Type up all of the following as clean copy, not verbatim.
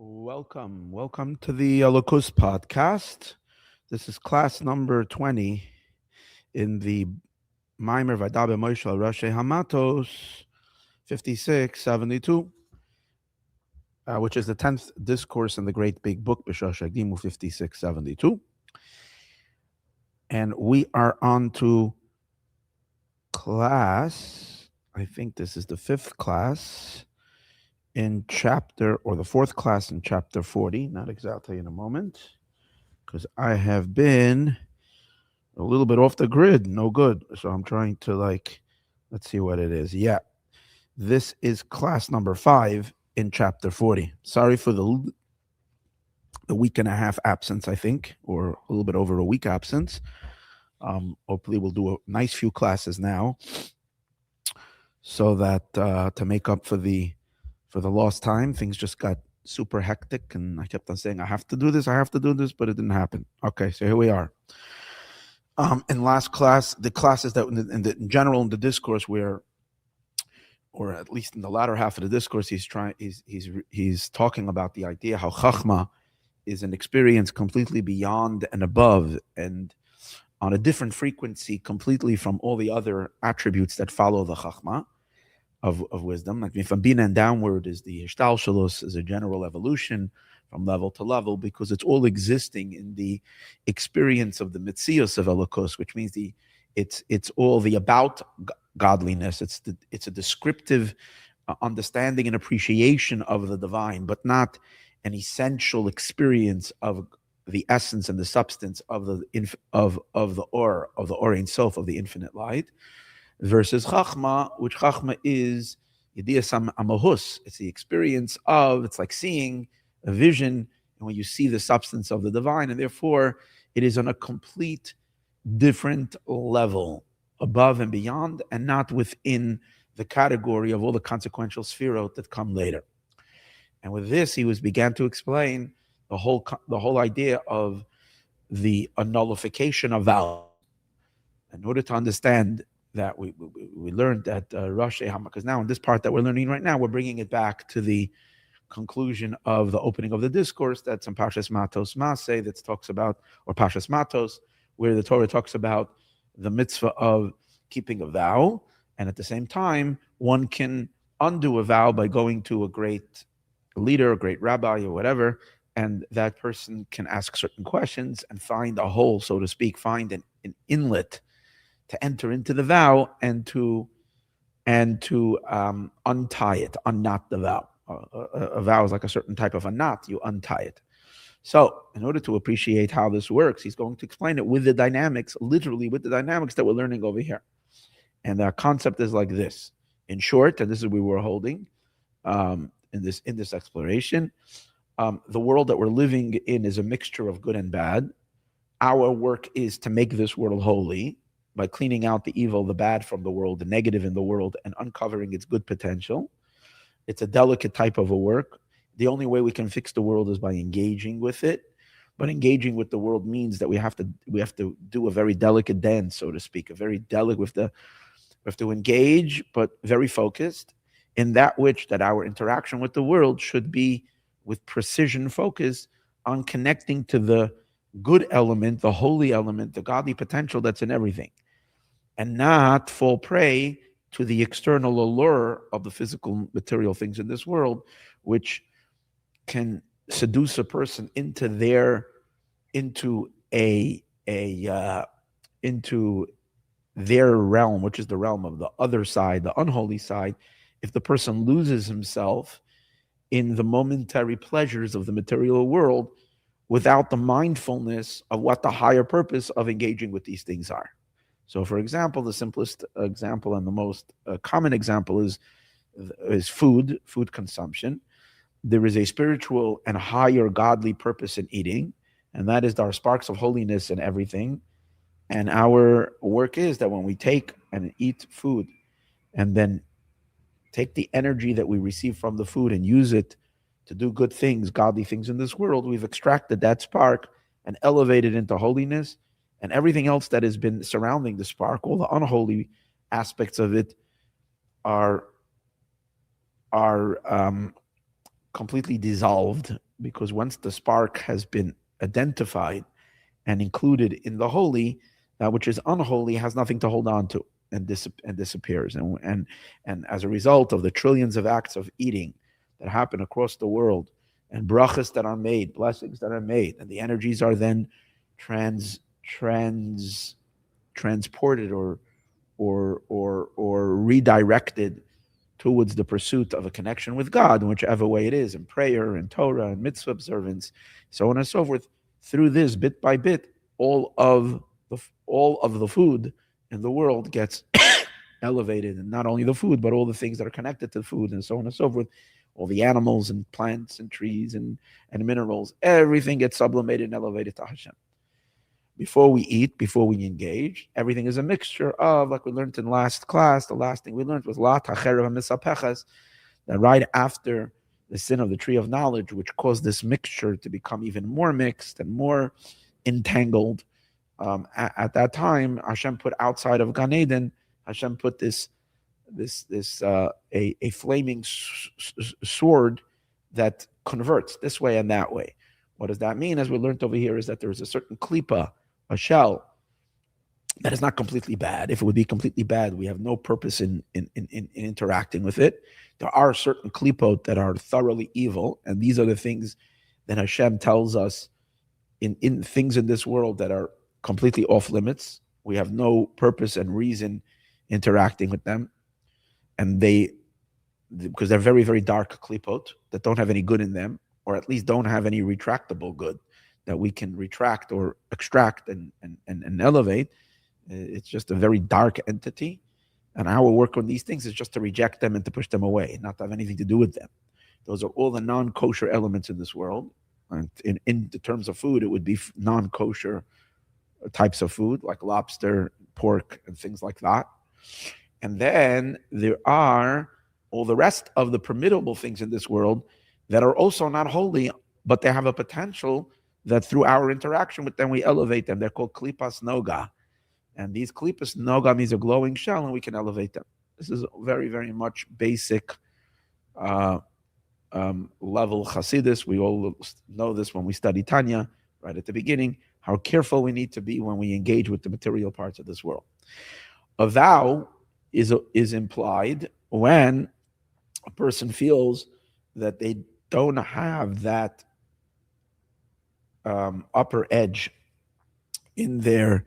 Welcome to the Elokus podcast. This is class number 20 in the Maimer Vayedaber Moshe Roshei Hamatos 5672, which is the 10th discourse in the great big book B'Shosh Agdimu 5672. And we are on to class, I think this is the fifth class in chapter, or the fourth class in chapter 40, not exactly in a moment, because I have been a little bit off the grid, no good. So I'm trying to let's see what it is. Yeah, this is class number 5 in chapter 40. Sorry for the week and a half absence, I think, or a little bit over a week absence. Hopefully we'll do a nice few classes now so that to make up for the lost time. Things just got super hectic, and I kept on saying, I have to do this, but it didn't happen. Okay, so here we are. In last class, the classes that in general in the discourse where, or at least in the latter half of the discourse, he's talking about the idea how Chachma is an experience completely beyond and above and on a different frequency completely from all the other attributes that follow the Chachma of wisdom. Like from Bina and downward is the Hishtalshalus, is a general evolution from level to level, because it's all existing in the experience of the Mitzios of Elokus, which means it's all the about godliness. It's a descriptive understanding and appreciation of the divine, but not an essential experience of the essence and the substance of the Or Ein Sof, of the infinite light. Versus Chachma, which Chachma is Yediyas Amahus. It's the experience of, it's like seeing a vision, and when you see the substance of the divine, and therefore it is on a complete different level, above and beyond, and not within the category of all the consequential sphirot that come later. And with this, he began to explain the whole idea of the nullification of vows. In order to understand that, we learned that Roshei, because now in this part that we're learning right now, we're bringing it back to the conclusion of the opening of the discourse that's in Parshas Matos Maseh, that talks about, or Parshas Matos, where the Torah talks about the mitzvah of keeping a vow, and at the same time, one can undo a vow by going to a great leader, a great rabbi, or whatever, and that person can ask certain questions and find a hole, so to speak, find an inlet to enter into the vow and to untie it, unknot the vow. A vow is like a certain type of a knot, you untie it. So in order to appreciate how this works, he's going to explain it with the dynamics, literally with the dynamics that we're learning over here. And the concept is like this. In short, and this is what we were holding in this exploration, the world that we're living in is a mixture of good and bad. Our work is to make this world holy by cleaning out the evil, the bad from the world, the negative in the world, and uncovering its good potential. It's a delicate type of a work. The only way we can fix the world is by engaging with it. But engaging with the world means that we have to do a very delicate dance, so to speak. We have to engage, but very focused in that our interaction with the world should be with precision focus on connecting to the good element, the holy element, the godly potential that's in everything, and not fall prey to the external allure of the physical material things in this world, which can seduce a person into their realm, which is the realm of the other side, the unholy side. If the person loses himself in the momentary pleasures of the material world without the mindfulness of what the higher purpose of engaging with these things are. So, for example, the simplest example and the most common example is food consumption. There is a spiritual and higher godly purpose in eating, and that is our sparks of holiness in everything. And our work is that when we take and eat food and then take the energy that we receive from the food and use it to do good things, godly things in this world, we've extracted that spark and elevated it into holiness. And everything else that has been surrounding the spark, all the unholy aspects of it, are completely dissolved because once the spark has been identified and included in the holy, that which is unholy has nothing to hold on to and disappears. And as a result of the trillions of acts of eating that happen across the world, and brachas that are made, blessings that are made, and the energies are then transported or redirected towards the pursuit of a connection with God, in whichever way it is, in prayer, in Torah, in mitzvah observance, so on and so forth. Through this, bit by bit, all of the food in the world gets elevated, and not only the food, but all the things that are connected to food, and so on and so forth. All the animals and plants and trees and minerals, everything gets sublimated and elevated to Hashem. Before we eat, before we engage, everything is a mixture of, like we learned in last class, the last thing we learned was la tacherev misapechas, that right after the sin of the tree of knowledge, which caused this mixture to become even more mixed and more entangled, at that time, Hashem put outside of Gan Eden, Hashem put a flaming sword that converts this way and that way. What does that mean? As we learned over here, is that there is a certain klipa, a shell, that is not completely bad. If it would be completely bad, we have no purpose in interacting with it. There are certain klipot that are thoroughly evil, and these are the things that Hashem tells us in things in this world that are completely off limits. We have no purpose and reason interacting with them, and because they're very, very dark klipot that don't have any good in them, or at least don't have any retractable good that we can retract or extract and elevate. It's just a very dark entity. And our work on these things is just to reject them and to push them away, not to have anything to do with them. Those are all the non-kosher elements in this world. And in the terms of food, it would be non-kosher types of food, like lobster, pork, and things like that. And then there are all the rest of the permittable things in this world that are also not holy, but they have a potential that through our interaction with them, we elevate them. They're called klipas noga. And these klipas noga means a glowing shell, and we can elevate them. This is very, very much basic level Hasidus. We all know this when we study Tanya, right at the beginning, how careful we need to be when we engage with the material parts of this world. A vow is implied when a person feels that they don't have that upper edge in their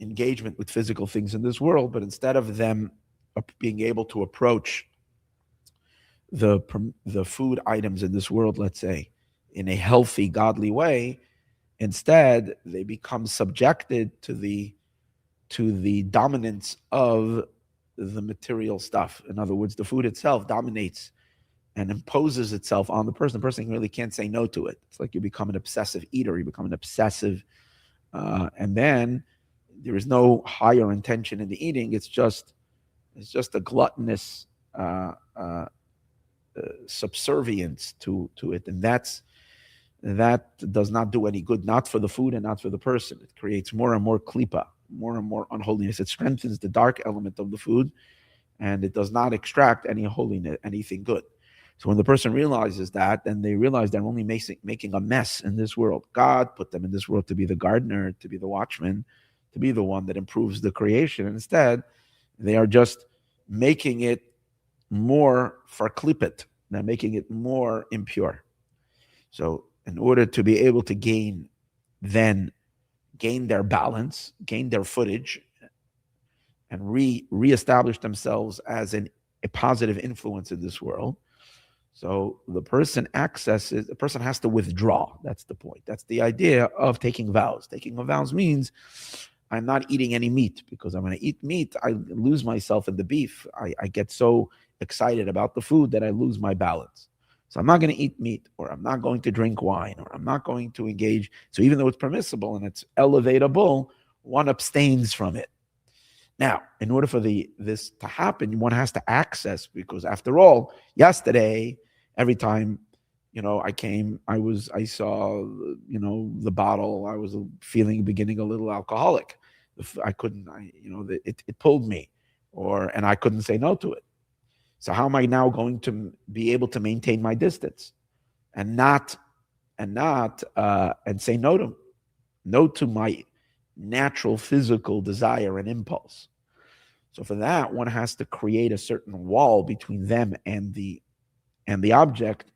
engagement with physical things in this world, but instead of them being able to approach the food items in this world, let's say, in a healthy, godly way, instead they become subjected to the dominance of the material stuff. In other words, the food itself dominates and imposes itself on the person. The person really can't say no to it. It's like you become an obsessive eater. You become an obsessive, and then there is no higher intention in the eating. It's just a gluttonous subservience to it, and that does not do any good, not for the food and not for the person. It creates more and more klipa, more and more unholiness. It strengthens the dark element of the food, and it does not extract any holiness, anything good. So when the person realizes that, then they realize they're only making a mess in this world. God put them in this world to be the gardener, to be the watchman, to be the one that improves the creation. Instead, they are just making it more farklipet. They're making it more impure. So in order to be able to gain their balance, gain their footage, and reestablish themselves as a positive influence in this world, so the person has to withdraw. That's the point. That's the idea of taking vows. Taking vows means I'm not eating any meat, because when I eat meat, I lose myself in the beef. I get so excited about the food that I lose my balance. So I'm not going to eat meat, or I'm not going to drink wine, or I'm not going to engage. So even though it's permissible and it's elevatable, one abstains from it. Now, in order for this to happen, one has to access, because after all, yesterday, every time, I saw, the bottle, I was beginning a little alcoholic. I couldn't, it pulled me, and I couldn't say no to it. So how am I now going to be able to maintain my distance and not and say no to my natural physical desire and impulse. So for that, one has to create a certain wall between them and the object,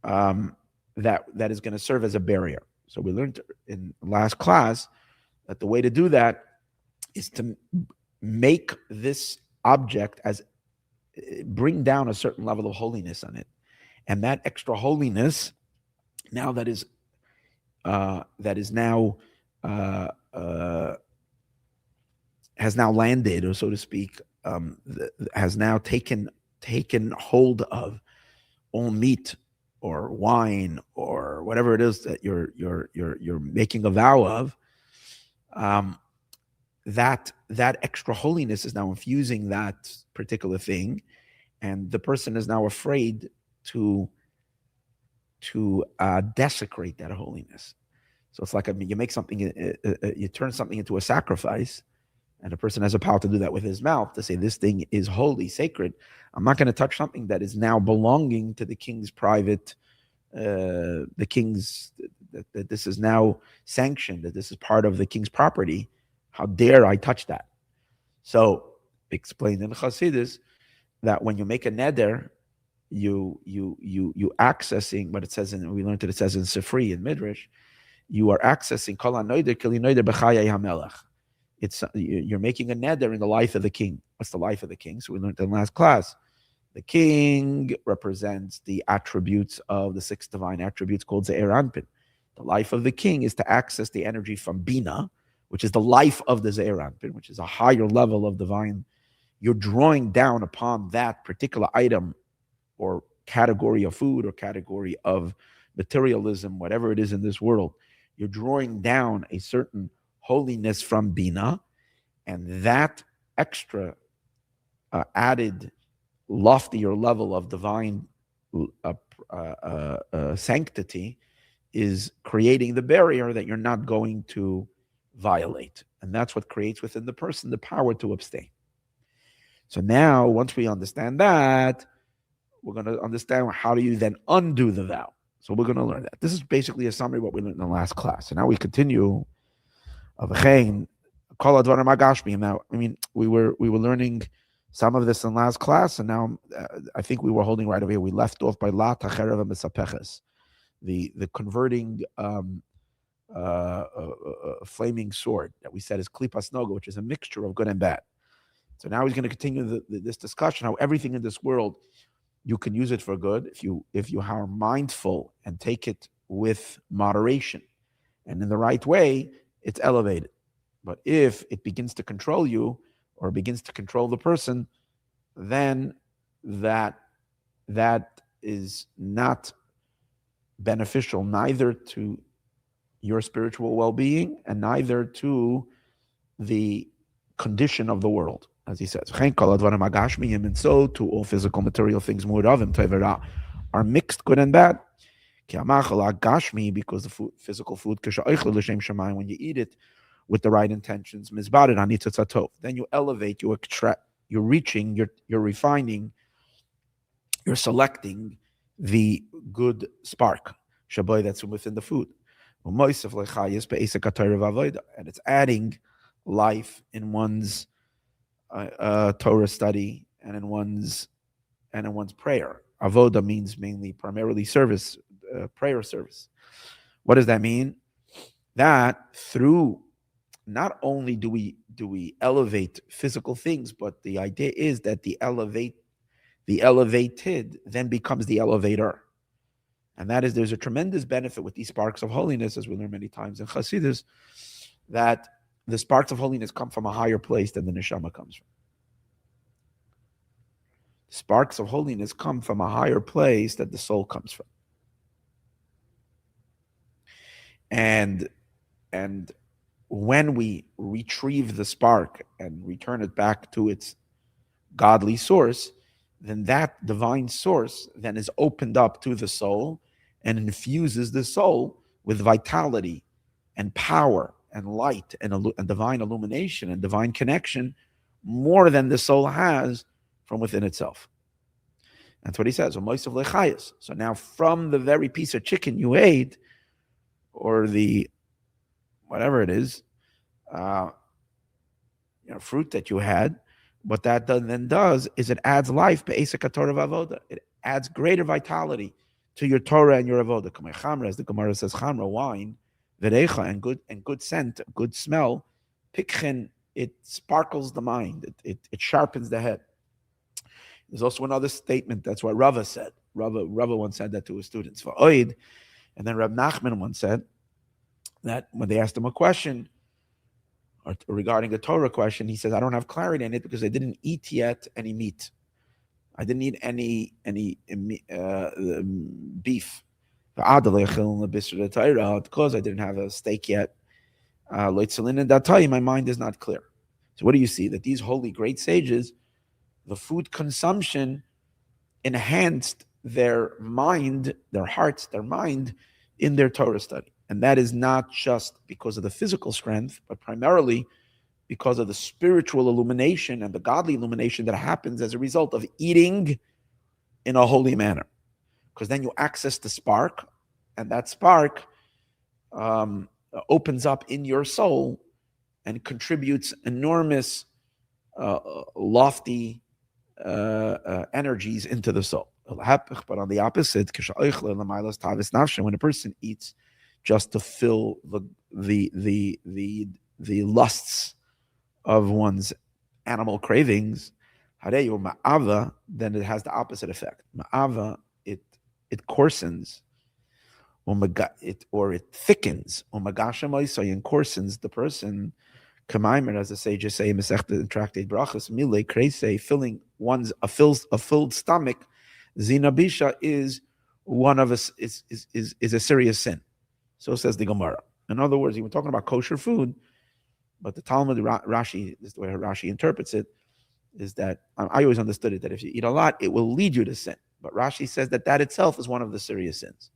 that is going to serve as a barrier. So we learned in last class that the way to do that is to make this object bring down a certain level of holiness on it, and that extra holiness now has now landed, or so to speak, has now taken hold of all meat or wine or whatever it is that you're making a vow of. That extra holiness is now infusing that particular thing, and the person is now afraid to desecrate that holiness. So it's like you make something, you turn something into a sacrifice, and a person has a power to do that with his mouth, to say this thing is holy, sacred. I'm not going to touch something that is now belonging to the king's private, that this is now sanctioned, that this is part of the king's property. How dare I touch that? So explained in Chassidus that when you make a neder, you accessing what it says we learned that it says in Sifri in Midrash, you are accessing kol hanoder kili noder b'chayei hamelech. You're making a neder in the life of the king. What's the life of the king? So we learned in last class. The king represents the attributes of the 6 divine attributes called Ze'er Anpin. The life of the king is to access the energy from Bina, which is the life of the Ze'er Anpin, which is a higher level of divine. You're drawing down upon that particular item or category of food or category of materialism, whatever it is in this world. You're drawing down a certain holiness from Bina, and that extra added loftier level of divine sanctity is creating the barrier that you're not going to violate. And that's what creates within the person the power to abstain. So now, once we understand that, we're going to understand how do you then undo the vow. So we're going to learn that. This is basically a summary of what we learned in the last class. And now we continue. Now, I mean, we were learning some of this in last class, and now I think we were holding right over here. We left off by La Tacherev Mesapeches, the converting flaming sword that we said is Klipas Noga, which is a mixture of good and bad. So now he's going to continue this discussion, how everything in this world, you can use it for good if you are mindful and take it with moderation and in the right way, it's elevated. But if it begins to control you or begins to control the person, then that is not beneficial neither to your spiritual well-being and neither to the condition of the world. As he says, and so to all physical material things are mixed good and bad. Because the physical food, when you eat it with the right intentions, then you elevate, you extract, you're reaching, you're refining, you're selecting the good spark that's within the food. And it's adding life in one's Torah study and in one's prayer. Avoda means primarily service, prayer service. What does that mean? That through not only do we elevate physical things, but the idea is that the elevated then becomes the elevator. And that is, there's a tremendous benefit with these sparks of holiness, as we learn many times in Chassidus, that the sparks of holiness come from a higher place than the neshama comes from. Sparks of holiness come from a higher place that the soul comes from. And when we retrieve the spark and return it back to its godly source, then that divine source then is opened up to the soul and infuses the soul with vitality and power and light and divine illumination and divine connection more than the soul has from within itself. That's what he says. So now from the very piece of chicken you ate, or the whatever it is, fruit that you had. What that then does is it adds life. It adds greater vitality to your Torah and your avoda. As the Gemara says, chamra, wine, verecha, and good scent, good smell, pikchen, it sparkles the mind. It sharpens the head. There's also another statement. That's what Rava said. Rava once said that to his students for Oid, and then Reb Nachman once said that when they asked him a question or regarding a Torah question, he says, "I don't have clarity in it because I didn't eat yet any meat. I didn't eat any beef. Because I didn't have a steak yet. My mind is not clear." So what do you see? That these holy great sages, the food consumption enhanced their mind, their hearts, their mind in their Torah study. And that is not just because of the physical strength, but primarily because of the spiritual illumination and the godly illumination that happens as a result of eating in a holy manner. Because then you access the spark, and that spark opens up in your soul and contributes enormous, lofty energies into the soul. But on the opposite, when a person eats just to fill the lusts of one's animal cravings, then it has the opposite effect. Ma'ava, it coarsens, or it thickens, and coarsens the person. Kamaimer, as the sages say in Masechta Tractate Brachas, mile krese, filling a filled stomach, zinabisha is one of us is a serious sin. So says the Gemara. In other words, we're talking about kosher food, but the Talmud, Rashi, this is the way Rashi interprets it, is that I always understood it that if you eat a lot, it will lead you to sin. But Rashi says that itself is one of the serious sins,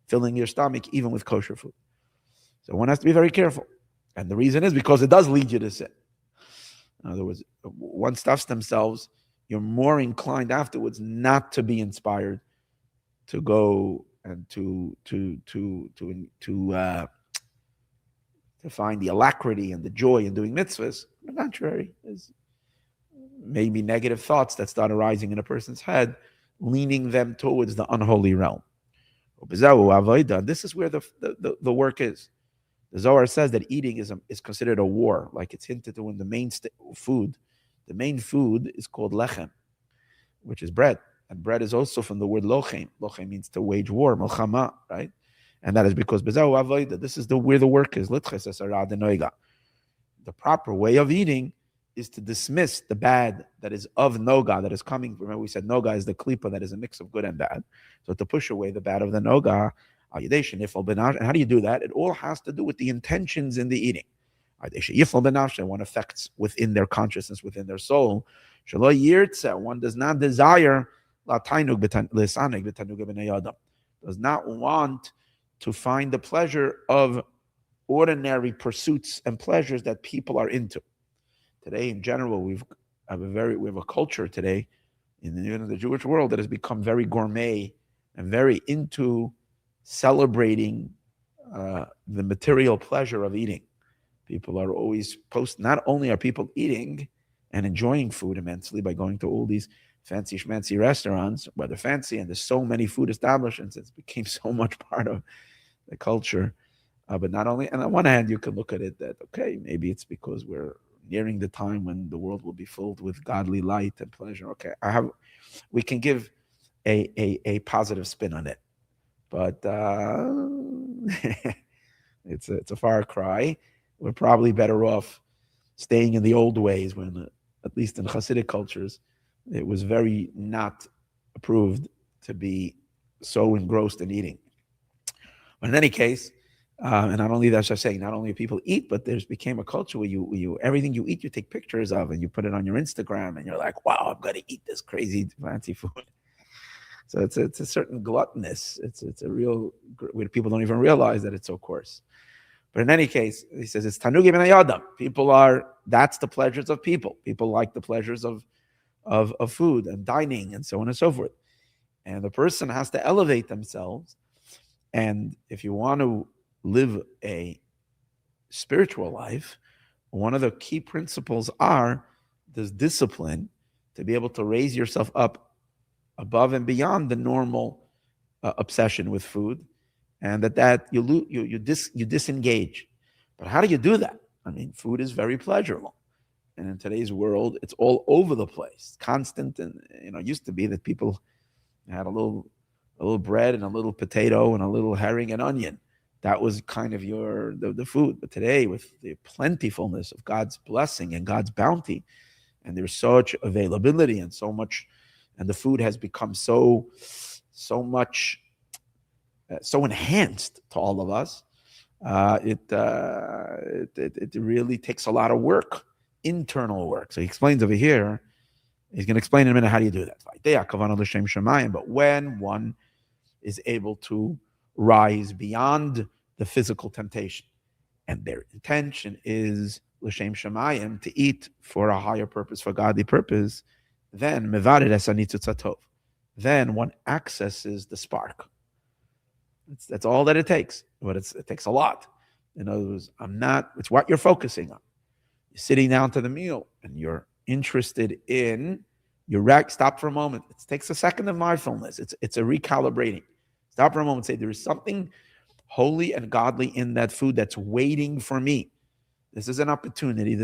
filling your stomach even with kosher food. So one has to be very careful. And the reason is because it does lead you to sin. In other words, one stuffs themselves, you're more inclined afterwards not to be inspired to go and to find the alacrity and the joy in doing mitzvahs. On the contrary, there's maybe negative thoughts that start arising in a person's head, leaning them towards the unholy realm. This is where the work is. The Zohar says that eating is considered a war, like it's hinted to in the main food. The main food is called lechem, which is bread. And bread is also from the word lochem. Lochem means to wage war, milchama, right? And that is because this is where the work is. The proper way of eating is to dismiss the bad that is of noga, that is coming. Remember we said noga is the klipa that is a mix of good and bad. So to push away the bad of the noga, and how do you do that? It all has to do with the intentions in the eating. One affects within their consciousness, within their soul. One does not desire, does not want to find the pleasure of ordinary pursuits and pleasures that people are into. Today, in general, we have a culture today in the Jewish world that has become very gourmet and very into celebrating the material pleasure of eating. People are always not only are people eating and enjoying food immensely by going to all these fancy schmancy restaurants, where they're fancy, and there's so many food establishments, it's became so much part of the culture. But not only, and on one hand, you can look at it that, okay, maybe it's because we're nearing the time when the world will be filled with godly light and pleasure. Okay, we can give a positive spin on it. But it's a far cry. We're probably better off staying in the old ways when, at least in Hasidic cultures, it was very not approved to be so engrossed in eating. But in any case, and not only that, I'm saying, not only people eat, but there's became a culture where you everything you eat, you take pictures of and you put it on your Instagram, and you're like, wow, I'm going to eat this crazy fancy food. So it's a certain gluttonous. It's a real, where people don't even realize that it's so coarse. But in any case, he says it's tanugim and ayadam. That's the pleasures of people. People like the pleasures of food and dining and so on and so forth. And the person has to elevate themselves. And if you want to live a spiritual life, one of the key principles are this discipline to be able to raise yourself up above and beyond the normal obsession with food, and that you disengage. But how do you do that? I mean, food is very pleasurable, and in today's world, it's all over the place, constant. And it used to be that people had a little bread and a little potato and a little herring and onion. That was kind of the food. But today, with the plentifulness of God's blessing and God's bounty, and there's such availability and so much, and the food has become so much, so enhanced to all of us. It really takes a lot of work, internal work. So he explains over here. He's going to explain in a minute how do you do that. But when one is able to rise beyond the physical temptation, and their intention is l'shem shamayim, to eat for a higher purpose, for godly purpose, then mevared es hanitzutz hatov. Then one accesses the spark. That's all that it takes, but it takes a lot. In other words, it's what you're focusing on. You're sitting down to the meal and you're interested in, stop for a moment. It takes a second of mindfulness. It's a recalibrating. Stop for a moment and say, there is something holy and godly in that food that's waiting for me. This is an opportunity.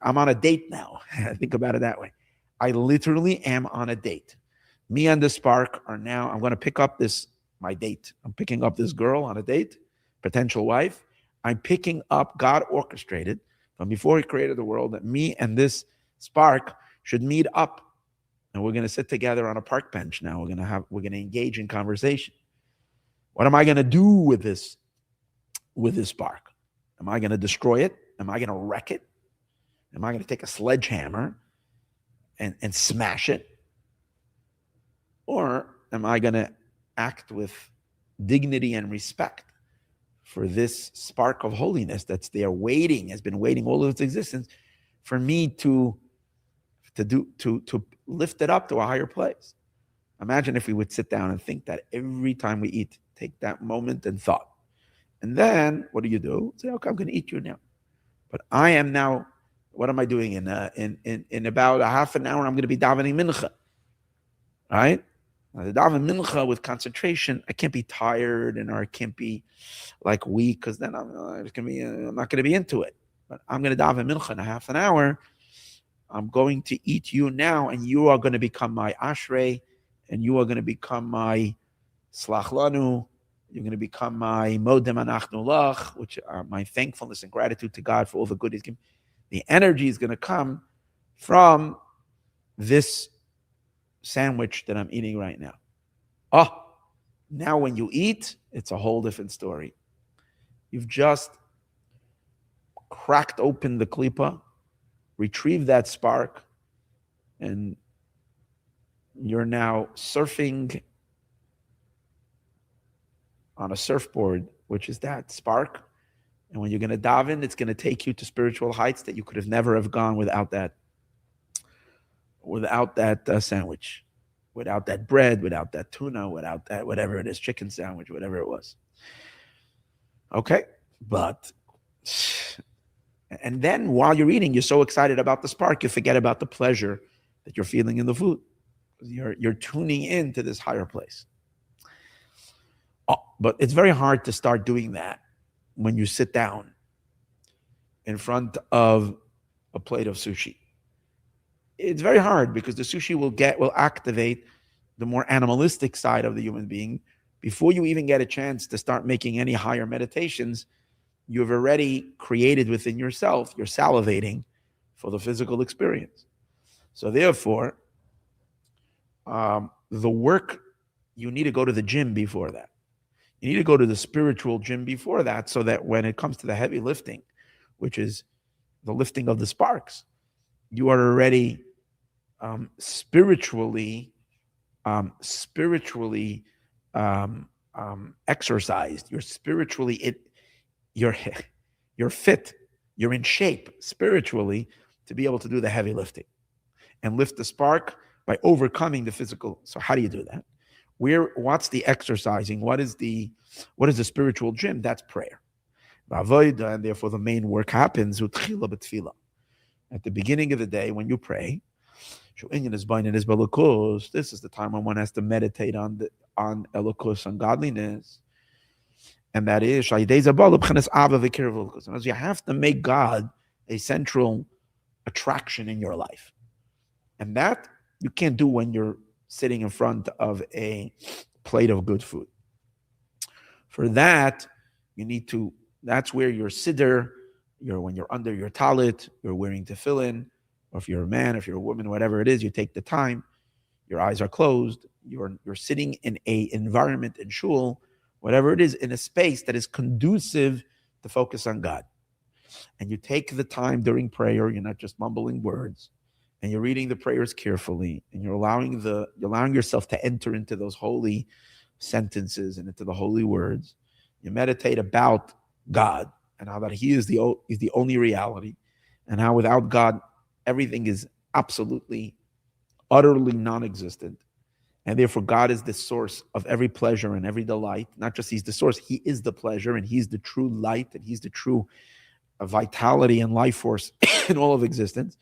I'm on a date now. Think about it that way. I literally am on a date. Me and the spark I'm going to pick up my date. I'm picking up this girl on a date, potential wife. I'm picking up, God orchestrated from before he created the world, that me and this spark should meet up. And we're going to sit together on a park bench now. We're going to engage in conversation. What am I going to do with this spark? Am I going to destroy it? Am I going to wreck it? Am I going to take a sledgehammer and smash it? Or am I going to act with dignity and respect for this spark of holiness that's there waiting, has been waiting all of its existence for me to lift it up to a higher place? Imagine if we would sit down and think that every time we eat, take that moment and thought. And then what do? Say, okay, I'm going to eat you now. But I am now, what am I doing? In about a half an hour, I'm going to be davening mincha. Right? Now, the daven mincha with concentration, I can't be tired or I can't be like weak, because then I'm not going to be into it. But I'm going to daven mincha in a half an hour. I'm going to eat you now, and you are going to become my ashrei, and you are going to become my slach lanu. You're going to become my modem anachnu lach, which are my thankfulness and gratitude to God for all the good he's given. The energy is going to come from this sandwich that I'm eating right now. Now when you eat, it's a whole different story. You've just cracked open the klipa, retrieved that spark, and you're now surfing on a surfboard, which is that spark. And when you're going to daven, it's going to take you to spiritual heights that you could have never have gone without that sandwich, without that bread, without that tuna, without that whatever it is, chicken sandwich, whatever it was. Okay, and then while you're eating, you're so excited about the spark, you forget about the pleasure that you're feeling in the food. You're tuning into this higher place. But it's very hard to start doing that when you sit down in front of a plate of sushi. It's very hard because the sushi will activate the more animalistic side of the human being. Before you even get a chance to start making any higher meditations, you've already created within yourself, you're salivating for the physical experience. So therefore, the work, you need to go to the gym before that. You need to go to the spiritual gym before that, so that when it comes to the heavy lifting, which is the lifting of the sparks, you are already spiritually exercised. You're spiritually you're fit. You're in shape spiritually to be able to do the heavy lifting and lift the spark by overcoming the physical. So how do you do that? What's the exercising? What is the spiritual gym? That's prayer. And therefore the main work happens at the beginning of the day when you pray. This is the time when one has to meditate on elokus, on godliness. And that is, you have to make God a central attraction in your life. And that you can't do when you're sitting in front of a plate of good food. For that, that's where your siddur, when you're under your talit, you're wearing tefillin, or if you're a man, if you're a woman, whatever it is, you take the time, your eyes are closed, you're sitting in a environment in shul, whatever it is, in a space that is conducive to focus on God. And you take the time during prayer, you're not just mumbling words, and you're reading the prayers carefully, and you're allowing yourself to enter into those holy sentences and into the holy words. You meditate about God and how that He is the only reality, and how without God, everything is absolutely, utterly non-existent. And therefore, God is the source of every pleasure and every delight. Not just He's the source, He is the pleasure, and He's the true light, and He's the true vitality and life force in all of existence.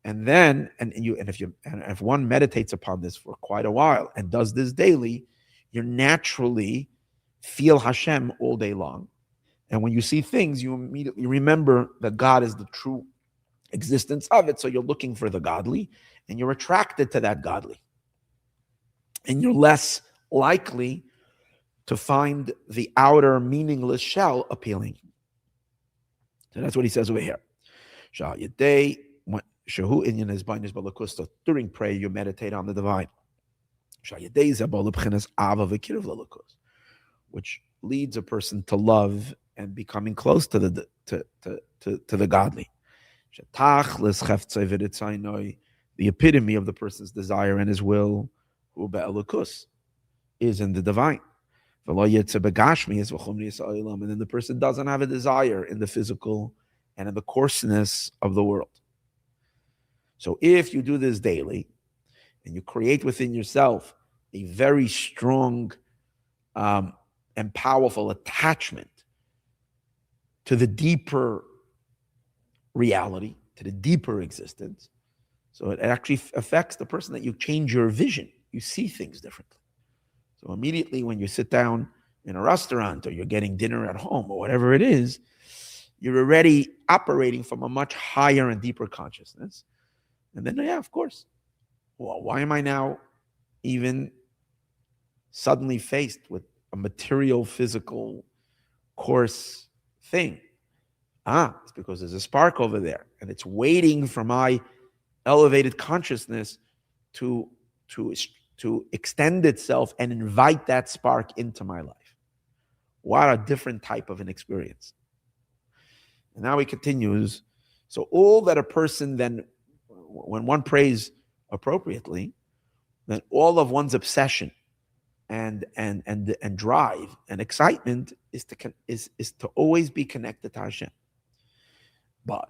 And then, if one meditates upon this for quite a while and does this daily, you naturally feel Hashem all day long. And when you see things, you immediately remember that God is the true existence of it. So you're looking for the godly, and you're attracted to that godly. And you're less likely to find the outer meaningless shell appealing. So that's what he says over here. During prayer, you meditate on the divine, which leads a person to love and becoming close to the godly. The epitome of the person's desire and his will is in the divine. And then the person doesn't have a desire in the physical and in the coarseness of the world. So if you do this daily, and you create within yourself a very strong and powerful attachment to the deeper reality, to the deeper existence, so it actually affects the person that you change your vision. You see things differently. So immediately when you sit down in a restaurant or you're getting dinner at home or whatever it is, you're already operating from a much higher and deeper consciousness. And then, yeah, of course. Well, why am I now even suddenly faced with a material, physical, coarse thing? It's because there's a spark over there, and it's waiting for my elevated consciousness to extend itself and invite that spark into my life. What a different type of an experience. And now he continues. So all that a person then, when one prays appropriately, then all of one's obsession and drive and excitement is to always be connected to Hashem. But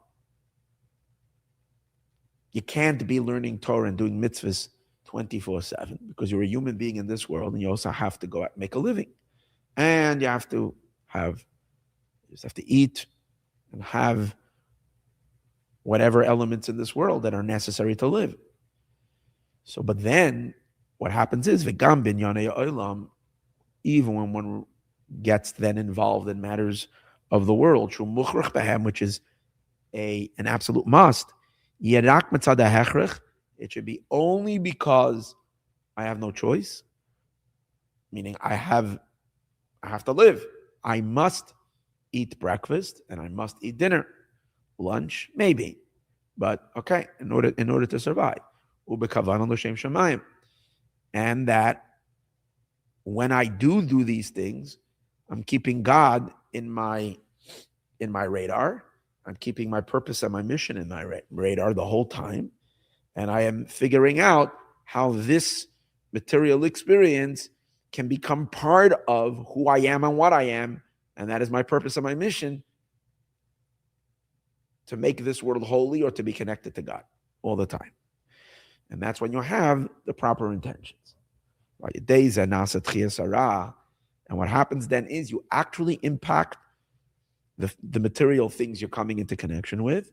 you can't be learning Torah and doing mitzvahs 24/7 because you're a human being in this world, and you also have to go out and make a living, and you have to eat and have whatever elements in this world that are necessary to live. So, but then what happens is v'gam binyanei olam, even when one gets then involved in matters of the world, which is an absolute must. It should be only because I have no choice, meaning I have to live. I must eat breakfast and I must eat dinner. Lunch, maybe, but okay, in order to survive. And that when I do these things, I'm keeping God in my radar. I'm keeping my purpose and my mission in my radar the whole time. And I am figuring out how this material experience can become part of who I am and what I am. And that is my purpose and my mission, to make this world holy or to be connected to God all the time. And that's when you have the proper intentions. And what happens then is you actually impact the material things you're coming into connection with,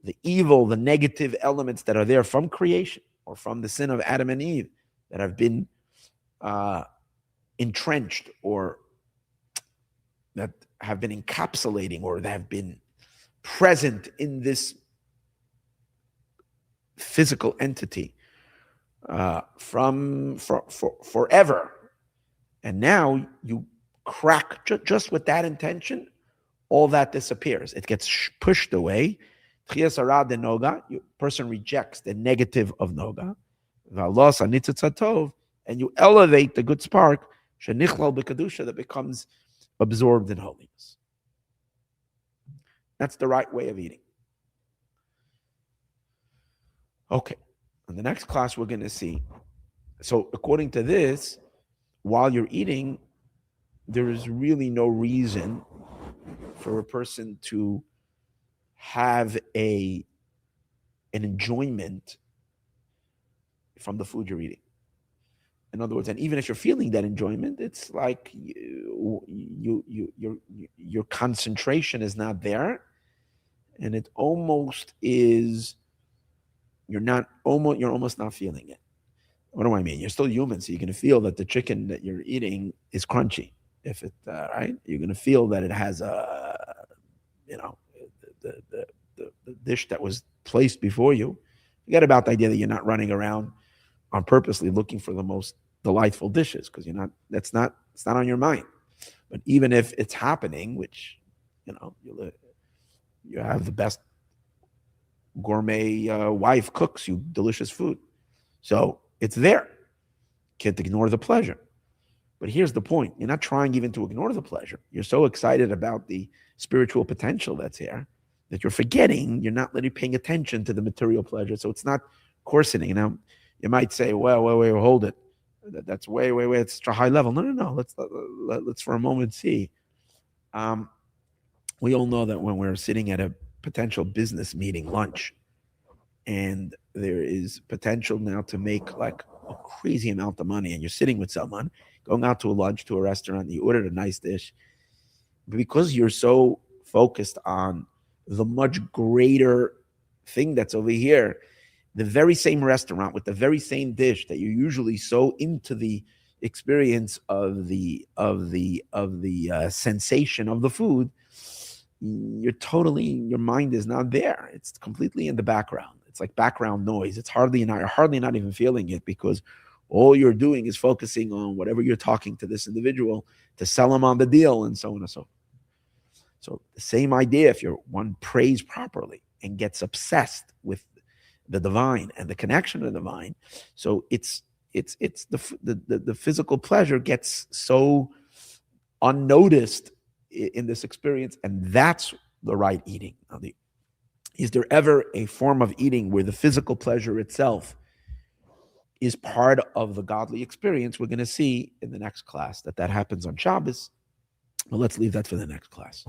the evil, the negative elements that are there from creation or from the sin of Adam and Eve that have been entrenched or that have been encapsulating or that have been present in this physical entity from forever. And now you crack just with that intention, all that disappears. It gets pushed away. Person rejects the negative of noga, and you elevate the good spark that becomes absorbed in holiness. That's the right way of eating. Okay, in the next class we're going to see. So according to this, while you're eating, there is really no reason for a person to have an enjoyment from the food you're eating. In other words, and even if you're feeling that enjoyment, it's like your concentration is not there, and it almost is you're almost not feeling it. What do I mean? You're still human, so you're going to feel that the chicken that you're eating is crunchy. If it right, you're going to feel that it has the dish that was placed before you. Forget about the idea that you're not running around on purposely looking for the most delightful dishes because it's not on your mind. But even if it's happening, which you have the best gourmet wife cooks you delicious food, so it's there. Can't ignore the pleasure. But here's the point: you're not trying even to ignore the pleasure. You're so excited about the spiritual potential that's here that you're forgetting. You're not really paying attention to the material pleasure. So it's not coarsening. Now, you might say, "Well, wait, hold it. That's way. It's a high level." No. Let's for a moment see. We all know that when we're sitting at a potential business meeting lunch, and there is potential now to make like a crazy amount of money, and you're sitting with someone, going out to a lunch, to a restaurant, and you ordered a nice dish, but because you're so focused on the much greater thing that's over here, the very same restaurant with the very same dish that you're usually so into the experience of the sensation of the food, your mind is not there. It's completely in the background. It's like background noise. It's hardly not even feeling it because all you're doing is focusing on whatever you're talking to this individual to sell them on the deal and so on and so forth. So the same idea, if one prays properly and gets obsessed with the divine and the connection to the divine, so it's the physical pleasure gets so unnoticed in this experience, and that's the right eating. Is there ever a form of eating where the physical pleasure itself is part of the godly experience? We're going to see in the next class that happens on Shabbos. Well, let's leave that for the next class.